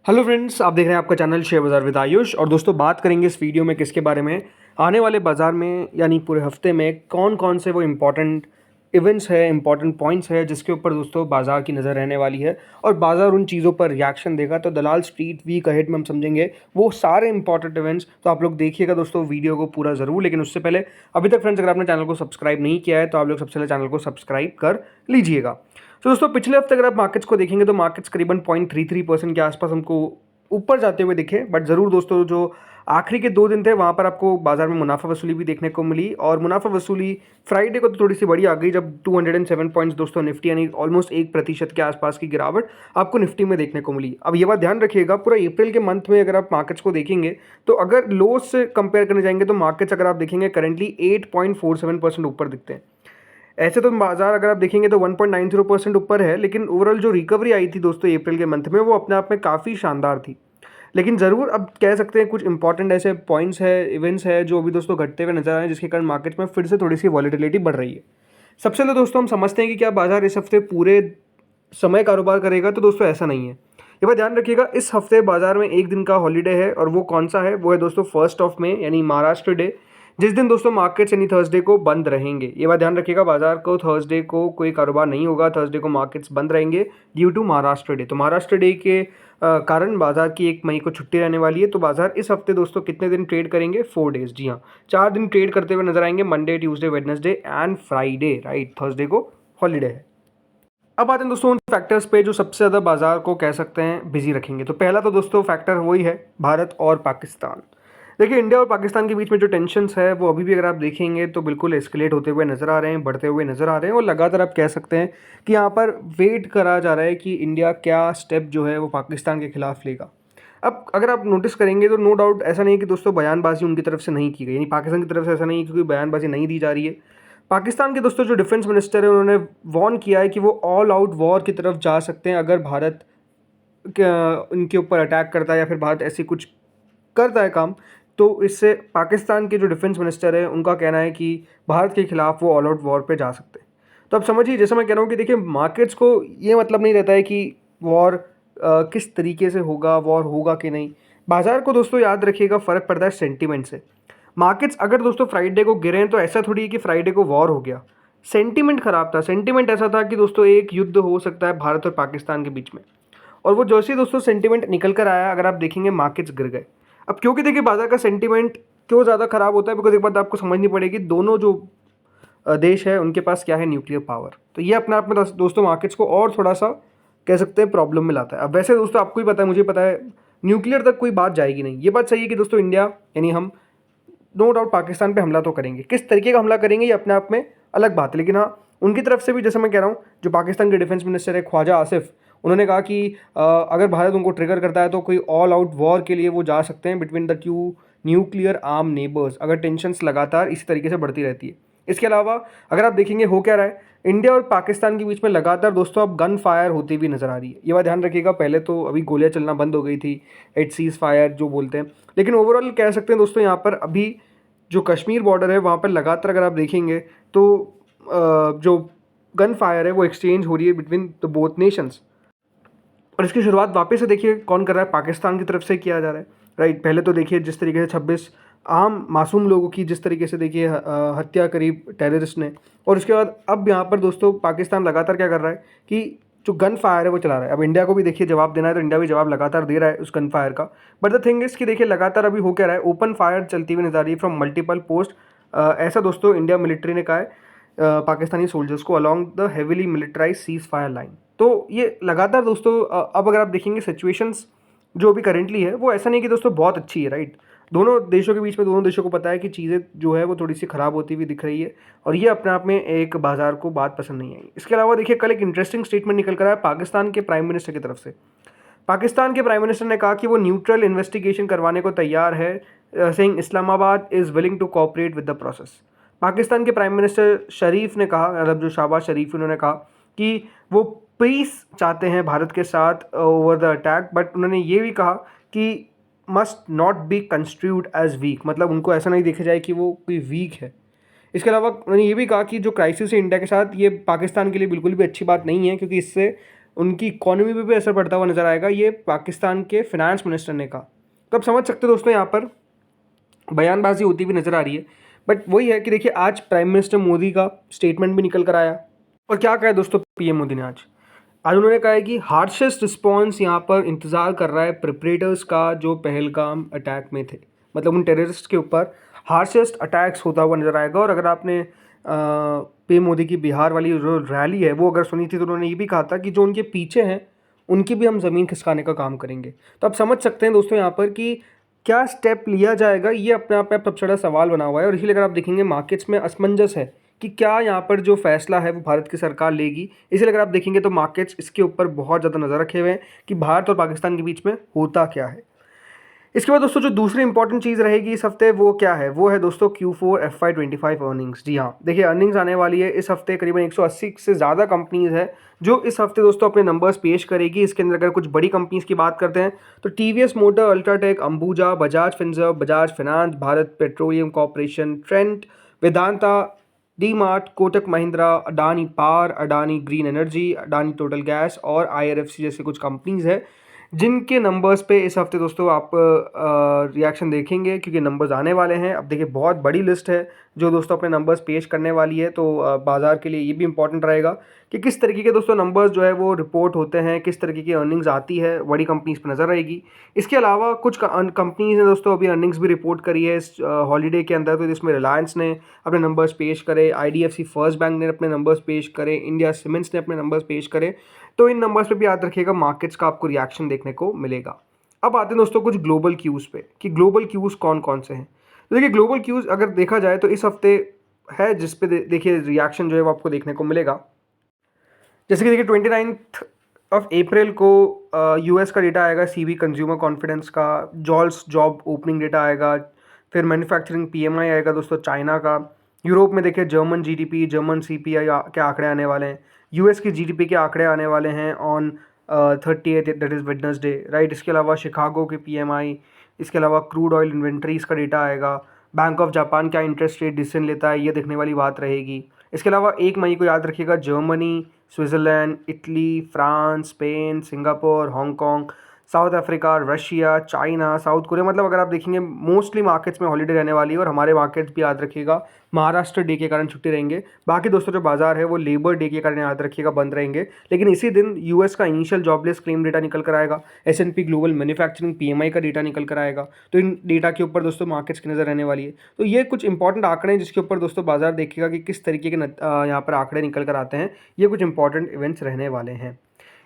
Hello friends, आप देख रहे हैं आपका चैनल शेयर बाज़ार विद आयुष। और दोस्तों, बात करेंगे इस वीडियो में किसके बारे में, आने वाले बाज़ार में यानी पूरे हफ्ते में कौन कौन से वो इम्पॉर्टेंट इवेंट्स है, इंपॉर्टेंट पॉइंट्स है जिसके ऊपर दोस्तों बाज़ार की नज़र रहने वाली है और बाज़ार उन चीज़ों पर रिएक्शन देगा। तो दलाल स्ट्रीट वीक अहेड में हम समझेंगे वो सारे इंपॉर्टेंट इवेंट्स। तो आप लोग देखिएगा दोस्तों वीडियो को पूरा ज़रूर। लेकिन उससे पहले अभी तक फ्रेंड्स, अगर आपने चैनल को सब्सक्राइब नहीं किया है तो आप लोग सबसे पहले चैनल को सब्सक्राइब कर लीजिएगा। तो दोस्तों, पिछले हफ्ते अगर आप मार्केट्स को देखेंगे तो मार्केट्स करीबन 0.33% के आसपास हमको ऊपर जाते हुए दिखे। बट ज़रूर दोस्तों, जो आखिरी के 2 दिन थे वहाँ पर आपको बाजार में मुनाफा वसूली भी देखने को मिली। और मुनाफा वसूली फ्राइडे को तो थोड़ी सी बड़ी आ गई, जब 207 पॉइंट्स दोस्तों निफ्टी यानी ऑलमोस्ट 1% के आसपास की गिरावट आपको निफ्टी में देखने को मिली। अब ये बात ध्यान रखिएगा, पूरा अप्रैल के मंथ में अगर आप मार्केट्स को देखेंगे तो अगर लो से कंपेयर करने जाएंगे तो मार्केट्स अगर आप देखेंगे करेंटली 8.47% ऊपर दिखते हैं। ऐसे तो बाजार अगर आप देखेंगे तो 1.90% ऊपर है, लेकिन ओवरऑल जो रिकवरी आई थी दोस्तों अप्रैल के मंथ में वो अपने आप में काफ़ी शानदार थी। लेकिन ज़रूर अब कह सकते हैं कुछ इंपॉर्टेंट ऐसे पॉइंट्स है, इवेंट्स है जो अभी दोस्तों घटते हुए नजर आ रहे हैं, जिसके कारण मार्केट में फिर से थोड़ी सी वॉलेटिलिटी बढ़ रही है। सबसे पहले दोस्तों हम समझते हैं कि क्या बाजार इस हफ्ते पूरे समय कारोबार करेगा। तो दोस्तों ऐसा नहीं है। ये बात ध्यान रखिएगा, इस हफ्ते बाजार में एक दिन का हॉलीडे है और वो कौन सा है, वो है दोस्तों 1 मई यानी महाराष्ट्र डे, जिस दिन दोस्तों मार्केट्स यानी थर्सडे को बंद रहेंगे। ये बात ध्यान रखिएगा, बाजार को थर्सडे को कोई कारोबार नहीं होगा, थर्सडे को मार्केट्स बंद रहेंगे ड्यू टू महाराष्ट्र डे। तो महाराष्ट्र डे के कारण बाजार की 1 मई को छुट्टी रहने वाली है। तो बाजार इस हफ्ते दोस्तों कितने दिन ट्रेड करेंगे? 4 डेज। जी हाँ, 4 दिन ट्रेड करते हुए नजर आएंगे, Monday, Tuesday, Wednesday and Friday. Right, Thursday को हॉलीडे है। अब आते हैं दोस्तों उन फैक्टर्स पे जो सबसे ज़्यादा बाजार को कह सकते हैं बिजी रखेंगे। तो पहला तो दोस्तों फैक्टर वही है भारत और पाकिस्तान। देखिए, इंडिया और पाकिस्तान के बीच में जो टेंशन्स है वो अभी भी अगर आप देखेंगे तो बिल्कुल एस्केलेट होते हुए नज़र आ रहे हैं, बढ़ते हुए नज़र आ रहे हैं। और लगातार आप कह सकते हैं कि यहाँ पर वेट करा जा रहा है कि इंडिया क्या स्टेप जो है वो पाकिस्तान के खिलाफ लेगा। अब अगर आप नोटिस करेंगे तो नो डाउट ऐसा नहीं है कि दोस्तों बयानबाजी उनकी तरफ से नहीं की गई, यानी पाकिस्तान की तरफ से ऐसा नहीं है क्योंकि बयानबाजी नहीं दी जा रही है। पाकिस्तान के दोस्तों जो डिफेंस मिनिस्टर है उन्होंने वार्न किया है कि वो ऑल आउट वॉर की तरफ जा सकते हैं अगर भारत इनके ऊपर अटैक करता है या फिर भारत ऐसी कुछ करता है काम। तो इससे पाकिस्तान के जो डिफेंस मिनिस्टर है उनका कहना है कि भारत के खिलाफ वो ऑल आउट वॉर पे जा सकते हैं। तो अब समझिए, जैसा मैं कह रहा हूँ कि देखिए, मार्केट्स को ये मतलब नहीं रहता है कि वॉर किस तरीके से होगा, वॉर होगा कि नहीं। बाजार को दोस्तों याद रखिएगा फ़र्क पड़ता है सेंटीमेंट से। मार्केट्स अगर दोस्तों फ्राइडे को गिरे हैं तो ऐसा थोड़ी है कि फ्राइडे को वॉर हो गया। सेंटीमेंट खराब था। सेंटीमेंट ऐसा था कि दोस्तों एक युद्ध हो सकता है भारत और पाकिस्तान के बीच में। और वो जैसे ही दोस्तों सेंटीमेंट निकल कर आया, अगर आप देखेंगे मार्केट्स गिर गए। अब क्योंकि देखिए, बाजार का सेंटीमेंट क्यों ज़्यादा खराब होता है, बिकॉज एक बात आपको समझनी पड़ेगी, दोनों जो देश है उनके पास क्या है, न्यूक्लियर पावर। तो ये अपने आप में दोस्तों मार्केट्स को और थोड़ा सा कह सकते हैं प्रॉब्लम में लाता है। अब वैसे दोस्तों आपको ही पता है, मुझे पता है, न्यूक्लियर तक कोई बात जाएगी नहीं। ये बात सही है कि दोस्तों इंडिया यानी हम नो डाउट पाकिस्तान पे हमला तो करेंगे। किस तरीके का हमला करेंगे ये अपने आप में अलग बात है। लेकिन हाँ, उनकी तरफ से भी जैसे मैं कह रहा हूँ, जो पाकिस्तान के डिफेंस मिनिस्टर है ख्वाजा आसिफ, उन्होंने कहा कि अगर भारत उनको ट्रिगर करता है तो कोई ऑल आउट वॉर के लिए वो जा सकते हैं between the two nuclear arm neighbours, अगर टेंशन्स लगातार इसी तरीके से बढ़ती रहती है। इसके अलावा अगर आप देखेंगे हो क्या रहा है, इंडिया और पाकिस्तान के बीच में लगातार दोस्तों अब गन फायर होती हुई नजर आ रही है। ये बात ध्यान रखिएगा, पहले तो अभी गोलियां चलना बंद हो गई थी, एट सीज फायर जो बोलते हैं। लेकिन ओवरऑल कह सकते हैं दोस्तों, यहाँ पर अभी जो कश्मीर बॉर्डर है वहाँ पर लगातार अगर आप देखेंगे तो जो गन फायर है वो एक्सचेंज हो रही है बिटवीन द बोथ नेशंस। और इसकी शुरुआत वापस से देखिए कौन कर रहा है, पाकिस्तान की तरफ से किया जा रहा है। राइट, पहले तो देखिए जिस तरीके से 26 आम मासूम लोगों की जिस तरीके से देखिए हत्या करी टेररिस्ट ने, और उसके बाद अब यहाँ पर दोस्तों पाकिस्तान लगातार क्या कर रहा है कि जो गन फायर है वो चला रहा है। अब इंडिया को भी देखिए जवाब देना है, तो इंडिया भी जवाब लगातार दे रहा है उस गन फायर का। बट द थिंग इज़ कि देखिए लगातार अभी हो क्या रहा है, ओपन फायर चलती हुई नजर आ रही है फ्रॉम मल्टीपल पोस्ट। ऐसा दोस्तों इंडिया मिलिट्री ने कहा है पाकिस्तानी सोल्जर्स को along the heavily militarise ceasefire line. तो ये लगातार दोस्तों अब अगर आप देखेंगे सिचुएशंस जो अभी करेंटली है वो ऐसा नहीं कि दोस्तों बहुत अच्छी है। राइट, दोनों देशों के बीच में दोनों देशों को पता है कि चीज़ें जो है वो थोड़ी सी ख़राब होती हुई दिख रही है, और ये अपने आप में एक बाजार को बात पसंद नहीं आई। इसके अलावा देखिए, कल एक इंटरेस्टिंग स्टेटमेंट निकल कर आया पाकिस्तान के प्राइम मिनिस्टर की तरफ से। पाकिस्तान के प्राइम मिनिस्टर ने कहा कि वो न्यूट्रल इन्वेस्टिगेशन करवाने को तैयार है, saying Islamabad is willing to cooperate with the process. Pakistan के प्राइम मिनिस्टर शरीफ ने कहा, मतलब जो शहबाज शरीफ, उन्होंने कहा कि वो पीस चाहते हैं भारत के साथ ओवर द अटैक, बट उन्होंने ये भी कहा कि must not be construed as weak, मतलब उनको ऐसा नहीं देखा जाए कि वो कोई वीक है। इसके अलावा उन्होंने ये भी कहा कि जो क्राइसिस है इंडिया के साथ, ये पाकिस्तान के लिए बिल्कुल भी अच्छी बात नहीं है, क्योंकि इससे उनकी इकोनॉमी पे भी असर पड़ता हुआ नज़र आएगा, ये पाकिस्तान के फिनेंस मिनिस्टर ने कहा। तो आप समझ सकते हो दोस्तों, यहाँ पर बयानबाजी होती भी नज़र आ रही है। बट वही है कि देखिए, आज प्राइम मिनिस्टर मोदी का स्टेटमेंट भी निकल कर आया, और क्या कहा है दोस्तों पीएम मोदी ने आज उन्होंने कहा है कि हार्शेस्ट रिस्पॉन्स यहाँ पर इंतज़ार कर रहा है प्रिपरेटर्स का, जो पहलगाम अटैक में थे। मतलब उन टेररिस्ट के ऊपर हार्शेस्ट अटैक्स होता हुआ नज़र आएगा। और अगर आपने पीएम मोदी की बिहार वाली जो रैली है वो अगर सुनी थी, तो उन्होंने ये भी कहा था कि जो उनके पीछे हैं उनकी भी हम ज़मीन खिसकाने का काम करेंगे। तो आप समझ सकते हैं दोस्तों यहाँ पर कि क्या स्टेप लिया जाएगा, ये अपने आप में सबसे बड़ा सवाल बना हुआ है। और इसीलिए अगर आप देखेंगे मार्केट्स में असमंजस है कि क्या यहाँ पर जो फैसला है वो भारत की सरकार लेगी। इसलिए अगर आप देखेंगे तो मार्केट्स इसके ऊपर बहुत ज़्यादा नज़र रखे हुए हैं कि भारत और पाकिस्तान के बीच में होता क्या है। इसके बाद दोस्तों जो दूसरी इंपॉर्टेंट चीज़ रहेगी इस हफ्ते, वो क्या है, वो है दोस्तों Q4 FY25 अर्निंग्स। जी हाँ, देखिए अर्निंग्स आने वाली है इस हफ्ते। करीबन 180 से ज़्यादा कंपनीज़ है जो इस हफ्ते दोस्तों अपने नंबर्स पेश करेगी। इसके अंदर अगर कुछ बड़ी कंपनीज़ की बात करते हैं तो TVS motor, UltraTech, Ambuja, Bajaj Finserv, Bajaj finance, Bharat petroleum corporation, Trent, Vedanta, D mart, Kotak Mahindra, Adani power, Adani green energy, Adani total gas और IRFC जैसे कुछ कंपनीज़ है जिनके नंबर्स पे इस हफ्ते दोस्तों आप रिएक्शन देखेंगे, क्योंकि नंबर्स आने वाले हैं। अब देखिए बहुत बड़ी लिस्ट है जो दोस्तों अपने नंबर्स पेश करने वाली है। तो बाज़ार के लिए ये भी इंपॉर्टेंट रहेगा कि किस तरीके के दोस्तों नंबर्स जो है वो रिपोर्ट होते हैं, किस तरीके की अर्निंग्स आती है, बड़ी कंपनीज़ पर नज़र रहेगी। इसके अलावा कुछ कंपनीज़ ने दोस्तों अभी अर्निंग्स भी रिपोर्ट करी है इस हॉलीडे के अंदर। तो इसमें रिलायंस ने अपने नंबर्स पेश करे, IDFC फर्स्ट बैंक ने अपने नंबर्स पेश करे, इंडिया सीमेंट्स ने अपने नंबर्स पेश करे। तो इन नंबर्स पे भी याद रखिएगा, मार्केट्स का आपको रिएक्शन देखने को मिलेगा। अब आते हैं दोस्तों कुछ ग्लोबल क्यूज़ पे कि ग्लोबल क्यूज़ कौन कौन से हैं। तो देखिए ग्लोबल क्यूज़ अगर देखा जाए तो इस हफ्ते है जिस पे देखिए रिएक्शन जो है वो आपको देखने को मिलेगा। जैसे कि देखिए 29 अप्रैल को US का डेटा आएगा, CV कंज्यूमर कॉन्फिडेंस का, जॉल्स जॉब ओपनिंग डेटा आएगा, फिर मैन्युफैक्चरिंग PMI आएगा दोस्तों चाइना का। यूरोप में देखिए जर्मन GDP, जर्मन CPI के आंकड़े आने वाले हैं। US की GDP के आंकड़े आने वाले हैं on 30th, that is Wednesday, right. इसके अलावा शिकागो के PMI, इसके अलावा क्रूड ऑयल इन्वेंट्रीज का डेटा आएगा। बैंक ऑफ जापान क्या इंटरेस्ट रेट डिसीजन लेता है, ये देखने वाली बात रहेगी। इसके अलावा 1 मई को याद रखिएगा Germany, Switzerland, Italy, France, Spain, Singapore, Hong Kong, south Africa, Russia, China, south Korea, मतलब अगर आप देखेंगे मोस्टली मार्केट्स में हॉलीडे रहने वाली है। और हमारे मार्केट्स भी याद रखिएगा महाराष्ट्र डे के कारण छुट्टी रहेंगे। बाकी दोस्तों जो बाजार है वो लेबर डे के कारण याद रखिएगा बंद रहेंगे। लेकिन इसी दिन US का इनिशियल जॉबलेस क्लेम डेटा निकल कर आएगा, S&P ग्लोबल मैन्युफैक्चरिंग PMI का डेटा निकल कर आएगा। तो इन डेटा के ऊपर दोस्तों मार्केट्स की नज़र रहने वाली है। तो ये कुछ इंपॉर्टेंट आंकड़े हैं जिसके ऊपर दोस्तों बाजार देखिएगा कि किस तरीके के यहाँ पर आंकड़े निकल कर आते हैं। ये कुछ इंपॉर्टेंट इवेंट्स रहने वाले हैं।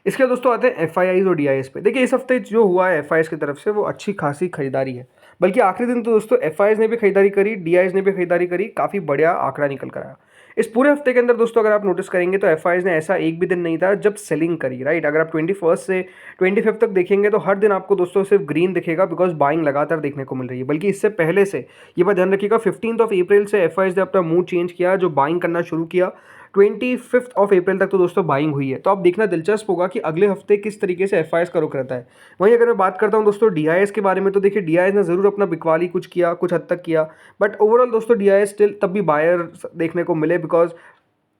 इसके बाद दोस्तों आते हैं FIIs और DIs पे। देखिए इस हफ्ते जो हुआ है FIIs की तरफ से वो अच्छी खासी खरीदारी है, बल्कि आखिरी दिन तो दोस्तों FIIs ने भी खरीदारी करी, DIs ने भी खरीदारी करी, काफ़ी बढ़िया आंकड़ा निकल कर आया। इस पूरे हफ्ते के अंदर दोस्तों अगर आप नोटिस करेंगे तो FIIs ने ऐसा एक भी दिन नहीं था जब सेलिंग करी, राइट। अगर आप 21 से 25 तक देखेंगे तो हर दिन आपको दोस्तों सिर्फ ग्रीन दिखेगा, बिकॉज बाइंग लगातार देखने को मिल रही है। बल्कि इससे पहले से ये बात ध्यान रखिएगा 15 अप्रैल से FIIs ने अपना मूड चेंज किया, जो बाइंग करना शुरू किया। 25 अप्रैल तक तो दोस्तों बाइंग हुई है। तो अब देखना दिलचस्प होगा कि अगले हफ्ते किस तरीके से FIIs का रुख रहता है। वहीं अगर मैं बात करता हूं दोस्तों DIs के बारे में, तो देखिए DIs ने ज़रूर अपना बिकवाली कुछ किया, कुछ हद तक किया, बट ओवरऑल दोस्तों DIs स्टिल तब भी बायर देखने को मिले, बिकॉज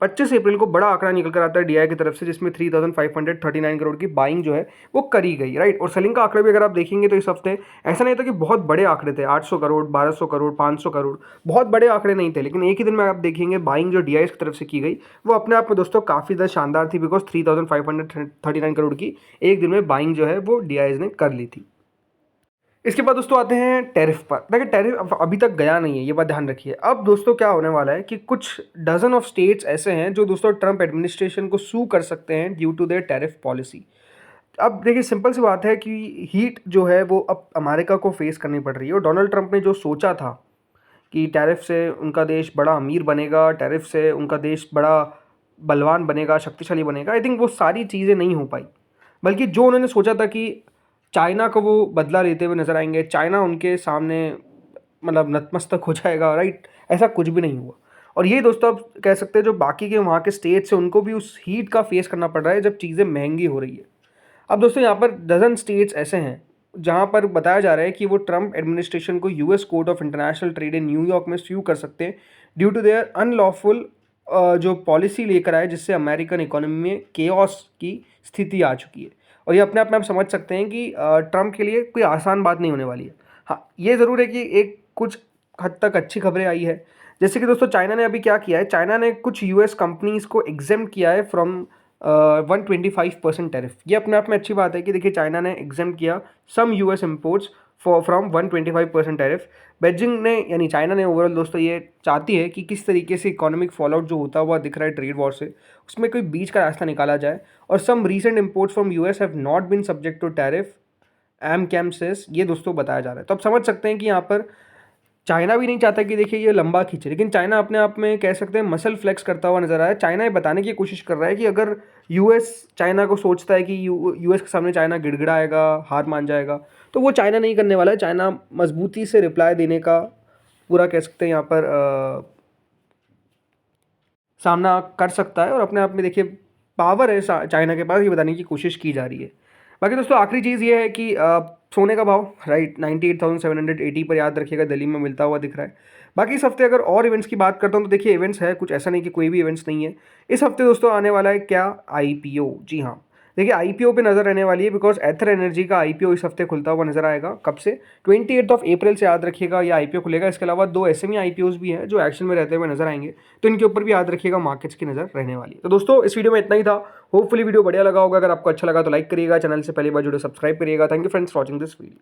25 अप्रैल को बड़ा आंकड़ा निकल कर आता है DI की तरफ से, जिसमें 3539 करोड़ की बाइंग जो है वो करी गई, राइट। और सेलिंग का आंकड़ा भी अगर आप देखेंगे तो इस हफ्ते ऐसा नहीं था कि बहुत बड़े आंकड़े थे, 800 करोड़, 1200 करोड़, 500 करोड़, बहुत बड़े आंकड़े नहीं थे। लेकिन एक ही दिन में आप देखेंगे बाइंग जो DI की तरफ से की गई वो अपने आप में दोस्तों काफ़ी ज़्यादा शानदार थी, बिकॉज 3539 करोड़ की एक दिन में बाइंग जो है वो DIs ने कर ली थी। इसके बाद दोस्तों आते हैं टैरिफ पर। देखिए टैरिफ अभी तक गया नहीं है, ये बात ध्यान रखिए। अब दोस्तों क्या होने वाला है कि कुछ डजन ऑफ स्टेट्स ऐसे हैं जो दोस्तों ट्रंप एडमिनिस्ट्रेशन को सू कर सकते हैं due to their tariff policy. अब देखिए सिंपल सी बात है कि हीट जो है वो अब अमेरिका को फेस करनी पड़ रही है। और डोनाल्ड ट्रंप ने जो सोचा था कि टैरिफ से उनका देश बड़ा अमीर बनेगा, टैरिफ से उनका देश बड़ा बलवान बनेगा, शक्तिशाली बनेगा, आई थिंक वो सारी चीज़ें नहीं हो पाई। बल्कि जो उन्होंने सोचा था कि चाइना को वो बदला लेते हुए नजर आएंगे, चाइना उनके सामने मतलब नतमस्तक हो जाएगा, राइट, ऐसा कुछ भी नहीं हुआ। और ये दोस्तों आप कह सकते हैं जो बाकी के वहाँ के स्टेट्स हैं उनको भी उस हीट का फेस करना पड़ रहा है जब चीज़ें महंगी हो रही है। अब दोस्तों यहाँ पर डजन स्टेट्स ऐसे हैं जहाँ पर बताया जा रहा है कि वो ट्रंप एडमिनिस्ट्रेशन को US court of international trade in New York में स्यू कर सकते हैं ड्यू टू देयर अनलॉफुल जो पॉलिसी लेकर आए जिससे अमेरिकन इकोनॉमी में केओस की स्थिति आ चुकी है। और ये अपने आप में आप समझ सकते हैं कि ट्रम्प के लिए कोई आसान बात नहीं होने वाली है। हाँ, ये ज़रूर है कि एक कुछ हद तक अच्छी खबरें आई है। जैसे कि दोस्तों चाइना ने अभी क्या किया है, चाइना ने कुछ यूएस कंपनीज़ को एग्जेम्प्ट किया है फ्रॉम 125% टैरिफ। ये अपने आप में अच्छी बात है कि देखिए चाइना ने एग्जेम्प्ट किया some US imports from 125% tariff. Beijing ने यानी चाइना ने ओवरऑल दोस्तों ये चाहती है कि किस तरीके से इकोनॉमिक फॉलआउट जो होता हुआ दिख रहा है ट्रेड वॉर से, उसमें कोई बीच का रास्ता निकाला जाए। और some recent imports from US have not been subject to tariff एम कैम सेस, ये दोस्तों बताया जा रहा है। तो आप समझ सकते हैं कि यहाँ पर चाइना भी नहीं चाहता कि देखिए ये लंबा खींचे, लेकिन चाइना अपने आप में कह सकते हैं मसल फ्लेक्स करता हुआ नजर आया है। चाइना ये बताने की कोशिश कर रहा है कि अगर यूएस चाइना को सोचता है कि यूएस के सामने चाइना गिड़गिड़ाएगा, हार मान जाएगा, तो वो चाइना नहीं करने वाला है। चाइना मजबूती से रिप्लाई देने का पूरा कह सकते हैं यहाँ पर सामना कर सकता है और अपने आप में देखिए पावर है चाइना के पास, ये बताने की कोशिश की जा रही है। बाकी दोस्तों आखिरी चीज़ ये है कि सोने का भाव राइट 98,780 पर याद रखिएगा दिल्ली में मिलता हुआ दिख रहा है। बाकी इस हफ्ते अगर और इवेंट्स की बात करता हूँ तो देखिए इवेंट्स है कुछ, ऐसा नहीं कि कोई भी इवेंट्स नहीं है। इस हफ्ते दोस्तों आने वाला है क्या, आईपीओ। जी हाँ, देखिए आईपीओ पे नज़र रहने वाली है बिकॉज एथर एनर्जी का आईपीओ इस हफ्ते खुलता हुआ नजर आएगा। कब से? 28 अप्रैल से याद रखिएगा ये आईपीओ खुलेगा। इसके अलावा 2 एसएमई आईपीओज भी हैं जो एक्शन में रहते हुए नजर आएंगे, तो इनके ऊपर भी याद रखिएगा मार्केट्स की नज़र रहने वाली है। तो दोस्तों इस वीडियो में इतना ही था। होपफुली वीडियो बढ़िया लगा होगा। अगर आपको अच्छा लगा तो लाइक करिएगा, चैनल से पहली बार जुड़े सब्सक्राइब करिएगा। Thank you friends for watching this video.